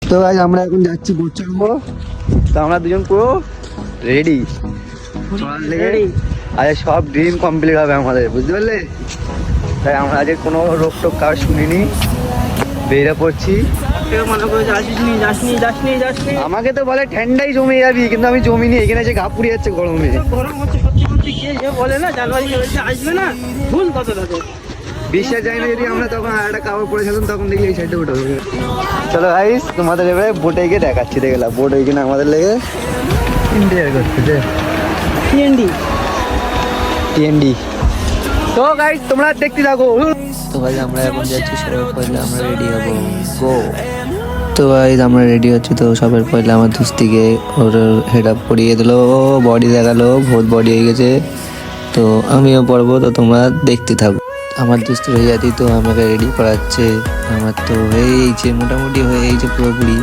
তো গাইস আমরা এখন যাচ্ছি বোট চাপবো। তো আমরা দুজন পুরো রেডি, আজ সব ড্রিম কমপ্লিট হবে আমাদের, বুঝতে পারলে? তাই আমরা আজ কোনো রোগ টোক কার শুনিনি, বেরিয়ে পড়ছি। আমাকে তো বলে ঠান্ডাই জমে যাবি, কিন্তু আমি জমিনি, এখানে যে ঘা পুড়ে যাচ্ছে গরমে। বলে না জানুয়ারি আসবে না, ভুল কত থাকে বিশ্বাস যায় না। যদি আমরা তখন আর একটা কাপড় পরেছিলাম, তখন দেখি এই সাইডে উঠে হবে। চলো গাইস, তোমাদের এবারে বোটে গিয়ে দেখাচ্ছি। দেখলাম বোট ওইখানে আমাদের লেগে ইন্ডিয়ার করছে টিএনডি। তো গাইস তোমরা দেখতে থাকো। তো ভাই আমরা এখন যাচ্ছি, সবার পয়লা আমরা রেডি হবো, গো। তো ভাই আমরা রেডি হচ্ছি। তো সবার পয়লা আমার দুস্তিকে ওর হেড আপ করিয়ে দিলো, বডি দেখালো, বহুত বডি হয়ে গেছে। তো আমিও পড়বো, তো তোমরা দেখতে থাকো। আমার দুস্তি হয়ে যাতি, তো আমাকে রেডি করাচ্ছে। আমার তো হয়েইছে, মোটামুটি হয়েইছে পুরোপুরি।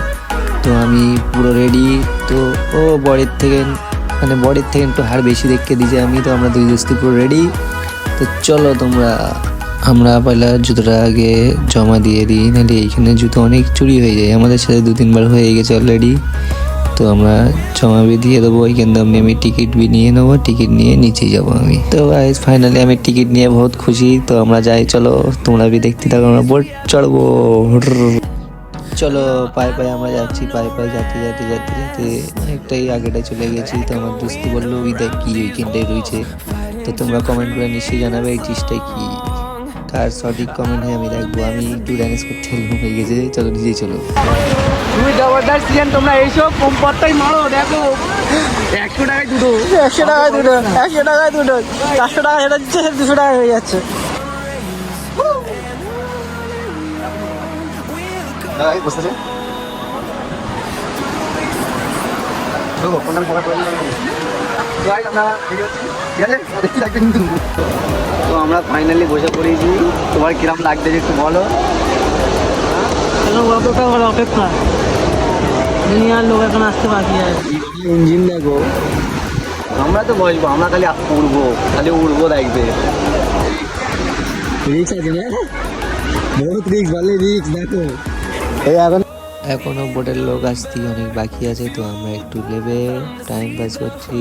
তো আমি পুরো রেডি। তো ও বডির থেকে একটু হাড় বেশি দেখে দিয়েছে আমি। তো আমরা দুই দুস্তি পুরো রেডি। তো চলো আমরা পয়লা জুতোটা আগে জমা দিয়ে দিই, নাহলে এইখানে জুতো অনেক চুরি হয়ে যায়। আমাদের সাথে 2-3 বার হয়ে গেছে অলরেডি। তো আমরা জমা দিয়ে দেবো। এইখান থেকে আমি টিকিট নিয়ে নেবো, টিকিট নিয়ে নিচে যাবো আমি। তো গাইস ফাইনালি আমি টিকিট নিয়ে বহুত খুশি। তো আমরা যাই, চলো তোমরা দেখতে থাকো। আমরা বোট চড়বো, চলো পায়ে পায়ে আমরা যাচ্ছি। পায়ে যাতে অনেকটাই আগেটাই চলে গেছি। তো আমার দোস্তি বললো ওই দেখ কি ওইখানটাই রয়েছে। তো তোমরা কমেন্ট করে নিশ্চয়ই জানাবে এই জিনিসটাই কি, কার সঠিক কমেন্ট হয় আমি দেখবো। আমি একটু ড্যান্স করতে হয়ে গেছে, চলো নিজেই চলো। তুমি জবরদস্ত সিজন, তোমরা এইসব কম পত্তাই মারো। দেখো 100 টাকায় দুটো, 100 টাকায় দুটো, 400 টাকা সেটা দিচ্ছে, 200 টাকা হয়ে যাচ্ছে। বসতেছে তো আমরা ফাইনালি বসে পড়েছি। তোমার কিরম লাগছে একটু বলো। অপেক্ষা, দুনিয়ার লোক এখন আসতে বাকি আছে। ইঞ্জিন দেখো, আমরা তো বসবো, আমরা খালি উড়বো, দেখবে। রিক্স আছে না, বহুত রিক্স, ভালো রিক্স। দেখো এই এখনো বোটের লোক আসতে অনেক বাকি আছে। তো আমরা একটু নেবে টাইম পাস করছি,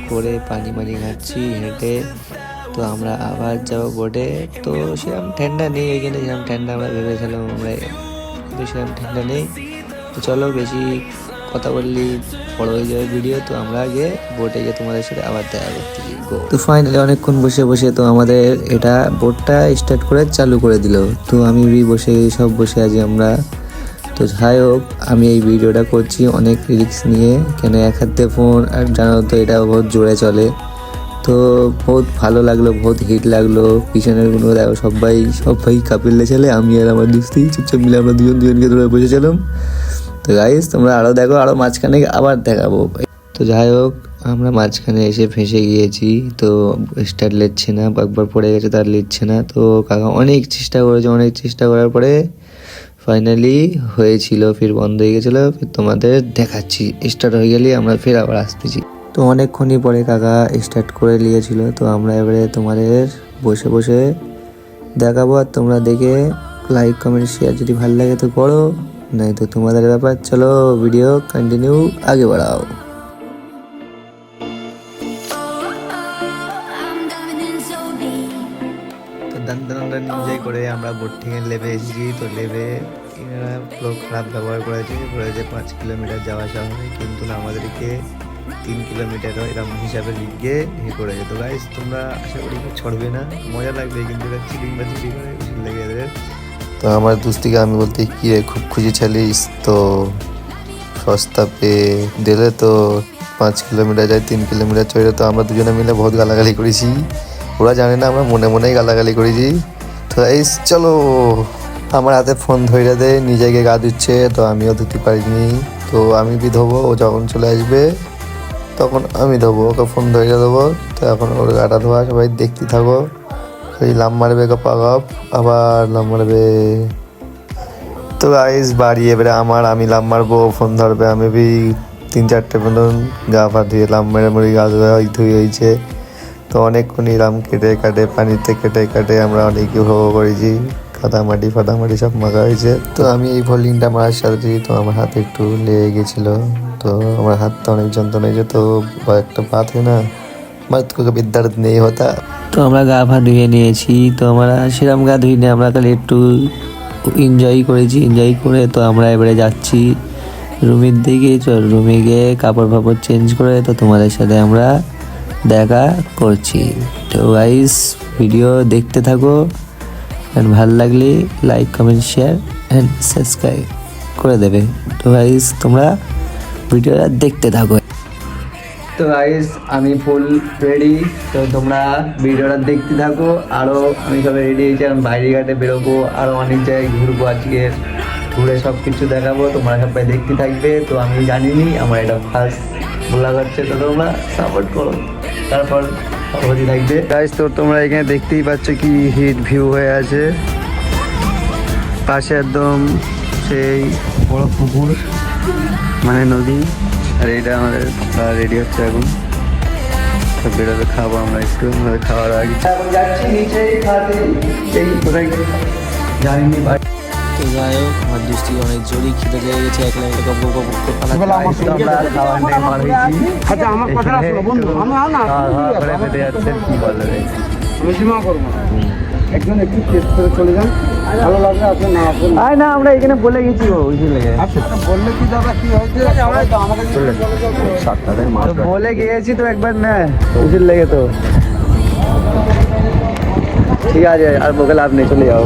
করে পানি ঘাটছি হেঁটে। তো আমরা আবার যাবো বোটে। তো সেরকম ঠান্ডা নেই এখানে, যেরকম ঠান্ডা আমরা ভেবেছিলাম, আমরা কিন্তু সেরকম ঠান্ডা নেই। তো চলো বেশি কথা বললি বড় হয়ে যাবে ভিডিও। তো আমরা আগে বোটে গিয়ে তোমাদের সাথে আবার দেখা করতেছি। তো ফাইনালি অনেকক্ষণ বসে তো আমাদের এটা বোটটা স্টার্ট করে চালু করে দিল। তো আমি বসে আছি আমরা। তো যাই হোক, আমি এই ভিডিওটা করছি অনেক রিস্ক নিয়ে, কেন এক হাতে ফোন, আর জানো তো এটা বহুত জোরে চলে। তো বহুত ভালো লাগলো, বহুত হিট লাগলো। পিছনের গুলো দেখো, সবাই কাপিলে চলে, আমি আর আমার দোস্তি চুপচাপ মিলে আমরা দুজনকে ধরে বসেছিলাম। তো গাইস তোমরা আরও দেখো, আরও মাঝখানে আবার দেখাবো। তো যাই হোক, আমরা মাঝখানে এসে ফেঁসে গিয়েছি। তো স্টার্ট নিচ্ছে না, একবার পড়ে গেছে তার নিচ্ছে না। তো কাকা অনেক চেষ্টা করার পরে ফাইনালি হয়েছিল, ফির বন্ধ হয়ে গেছিলো। ফির তোমাদের দেখাচ্ছি, স্টার্ট হয়ে গেলে আমরা ফির আবার আসতেছি। তো অনেকক্ষণই পরে কাকা স্টার্ট করে নিয়েছিল। তো আমরা এবারে তোমাদের বসে দেখাবো, আর তোমরা দেখে লাইক কমেন্ট শেয়ার যদি ভালো লাগে তো করো, নাই তো তোমাদের ব্যাপার। চলো ভিডিও কন্টিনিউ আগে বাড়াও। তো দান এনজয় করে আমরা বোট থেকে লেবে এসেছি। তো লেবে পুরো খারাপ ব্যবহার করেছে 5 কিলোমিটার যাওয়া আসা হবে, কিন্তু আমাদেরকে 3 কিলোমিটার এরকম হিসাবে লিখে করেছে। তো গাইস তোমরা আশা করি ছড়বে না, মজা লাগবে, কিন্তু চিটিং করে বেশি লেগে এদের। তো আমার দুস্তিকে আমি বলতে কি রে খুব খুশি ছিলিস, তো সস্তা পেয়ে দিলে। তো 5 কিলোমিটার যায়, 3 কিলোমিটার চলে। তো আমরা দুজনে মিলে বহুত গালাগালি করেছি, ওরা জানে না আমরা মনেই গালাগালি করেছি। তো গাইস চলো, আমার হাতে ফোন ধরে দেয়, নিজেকে গা দিচ্ছে। তো আমিও ধুতে পারিনি। তো আমি ধোবো, ও যখন চলে আসবে তখন আমি ধোবো, ওকে ফোন ধরে দেবো। তো এখন ওর গাটা ধোয়া, সবাই দেখতে থাকো। সেই লাম মারবে গপ, আবার লাম মারবে। তো গাইস বাড়ি এবারে আমি লাম মারবো, ফোন ধরবে। আমি 3-4টে মতন গা পা ধুয়ে লাম মেরে গা ধুয়ে হয়েছে। তো অনেকক্ষণ লাম কেটে পানিতে কেটে আমরা অনেক উপভোগ করেছি। ফাটামাটি সব মাখা হয়েছে। তো আমি এই বোলিংটা মারার সাথে তো আমার হাতে একটু লেগে গেছিলো, তো আমার হাতটা অনেক যন্ত্রণা হয়েছে। তো একটা বাত হয় না, বাত को कभी दर्द नहीं होता। তো আমরা গা পা ধুয়ে নিয়েছি, তো আমরা সেরকম গা ধুইনি, আমরা খালি একটু এনজয় করেছি। এনজয় করে তো আমরা এবারে যাচ্ছি রুমের দিকে। চল রুমে গিয়ে কাপড় ফাপড় চেঞ্জ করে তো তোমাদের সাথে আমরা দেখা করছি। তো গাইস ভিডিও দেখতে থাকো, অ্যান্ড ভালো লাগলে like comment share and subscribe করে দেবে। তো গাইস তোমরা ভিডিওটা দেখতে থাকো। তো গাইস আমি ফুল রেডি, তো তোমরা ভিডিওটা দেখতে থাকো। আরও আমি সবাই রেডি হয়েছি, আমি বাইরে ঘাটে বেরোবো, আরও অনেক জায়গায় ঘুরবো। আজকে ঘুরে সব কিছু দেখাবো, তোমরা সবাই দেখতে থাকবে। তো আমি জানিনি, আমার এটা ফার্স্ট ব্লগ হচ্ছে, তো তোমরা সাপোর্ট করো, তারপর অবধি থাকবে। গাইস তো তোমরা এখানে দেখতেই পাচ্ছ কি হিট ভিউ হয়ে আছে, পাশে একদম সেই বড় পুকুর মানে নদী। আর এটা আমাদের রেডি হচ্ছে এখন, সব বেরোবে, খাবো আমরা একটু, আমাদের খাওয়ার আগে যাচ্ছি নিচে খাতে, এই কোথায় জানিনি। তো যাই হোক, আমার দৃষ্টি অনেক জোরই খিদে লেগে গেছে, এক লাইনে আমরা খাওয়ার নিয়ে পার হয়েছি। আচ্ছা আমার কথা শোনো বন্ধু, আমি আও না ঘরে ফেটে যাচ্ছে, কি বলবে। আমি সীমা করবো একজন একটু টেস্ট করে চলে যান, ভালো লাগলে আপনি না আসুন। আয় না, আমরা এখানে বলে গেছি, ওই লেগে আপনারা বললে কি দাদা কি হয়েছে আমরা তো আমাকে তো বলে গিয়েছি তো একবার না, উচিত লেগে তো ঠিক আছে, আর বকে লাভ নেই, চলে যাও।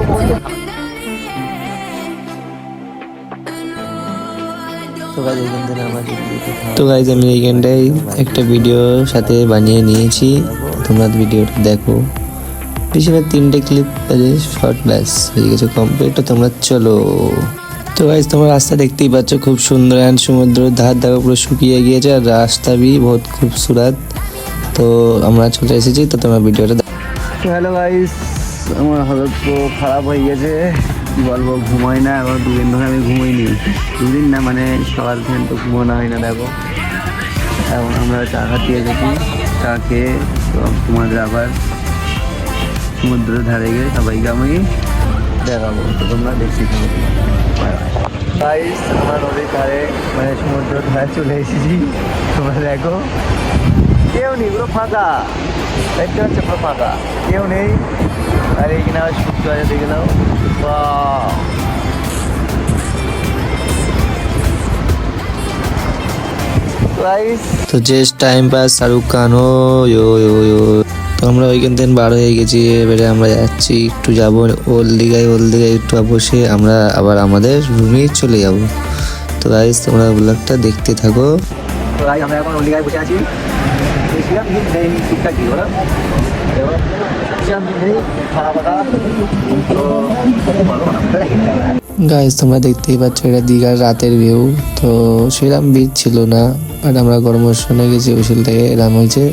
তো গাইজ আমি এইখানটাই একটা ভিডিও সাথে বানিয়ে নিয়েছি, তোমরা ভিডিওটা দেখো। পিছনে 3টে ক্লিপ আছে, শর্ট ব্যাস হয়ে গেছে কমপ্লিট। তো তোমরা চলো। তো গাইজ তোমরা রাস্তা দেখতেই পাচ্ছ, খুব সুন্দর, অ্যান্ড সমুদ্রের ধার দেখো পুরো শুকিয়ে গিয়েছে, আর রাস্তা বি বহুত খুবসুরত। তো আমরা চলে এসেছি, তো তোমরা ভিডিওটা তো হ্যালো গাইস, আমার হালত তো খারাপ হয়ে গেছে, কি বলবো, ঘুমাই না এখন 2 দিন ধরে, আমি ঘুমাইনি 2 দিন না, মানে সকাল থেকে তো ঘুমানো হয় না। দেখো এখন আমরা চা খাতে এসেছি, চা খেয়ে তো তোমাদের আবার সমুদ্রের ধারে গিয়ে সবাইকে আমি দেখাবো, তো তোমরা দেখছি। গাইস আমরা নদীর ধারে মানে সমুদ্রের ধারে চলে এসেছি, তোমরা দেখো কেউ নেই, পুরো ফাঁকা দেখতে পাচ্ছে, পুরো ফাঁকা, কেউ নেই। আর এইখানে আবার সূর্য আছে, দেখে নাও। তো just time pass Shahrukh Khan ও তো আমরা ওইখান থেকে বার হয়ে গেছি, এবারে আমরা যাচ্ছি একটু যাবো ওল্ড দীঘায় একটু বসে আমরা আবার আমাদের রুমে চলে যাব। তো গাইস তোমরা ব্লগটা দেখতে থাকো। তো গাইস আমরা এখন ওল্ড দীঘায় বসে আছি, ঠিকঠাক কি বলো, গাইস তোমরা দেখতেই পাচ্ছ এটা দীঘার রাতের ভিউ। তো সেরকম ভিড় ছিল না, বাট আমরা গরমের গেছি, ওইসল থেকে এরকম হয়েছে,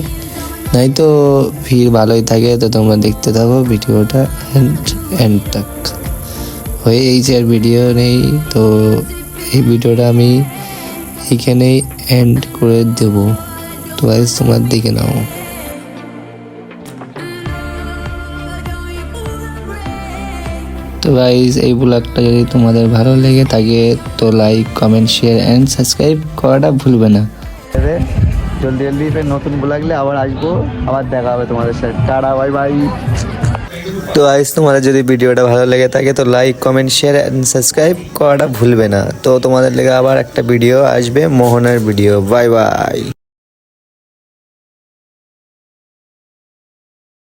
নাই তো ভিড় ভালোই থাকে। তো তোমরা দেখতে থাকো ভিডিওটা এন্ড তাক হয়ে এইছে, আর ভিডিও নেই। তো এই ভিডিওটা আমি এখানেই এন্ড করে দেব। তো গাইস তোমরা দেখে নাও। তো গাইস এই ব্লগটা যদি তোমাদের ভালো লেগে থাকে তো like comment share and subscribe করাটা ভুলবে না। জলদি জলদি ফের নতুন লাগলে আবার আসবো, আবার দেখা হবে তোমাদের সাথে। Tata, bye bye. তো গাইস তোমাদের যদি ভিডিওটা ভালো লেগে থাকে তো like comment share and subscribe করাটা ভুলবে না। তো তোমাদের লেগে আবার একটা ভিডিও আসবে, মোহনের ভিডিও। Bye bye.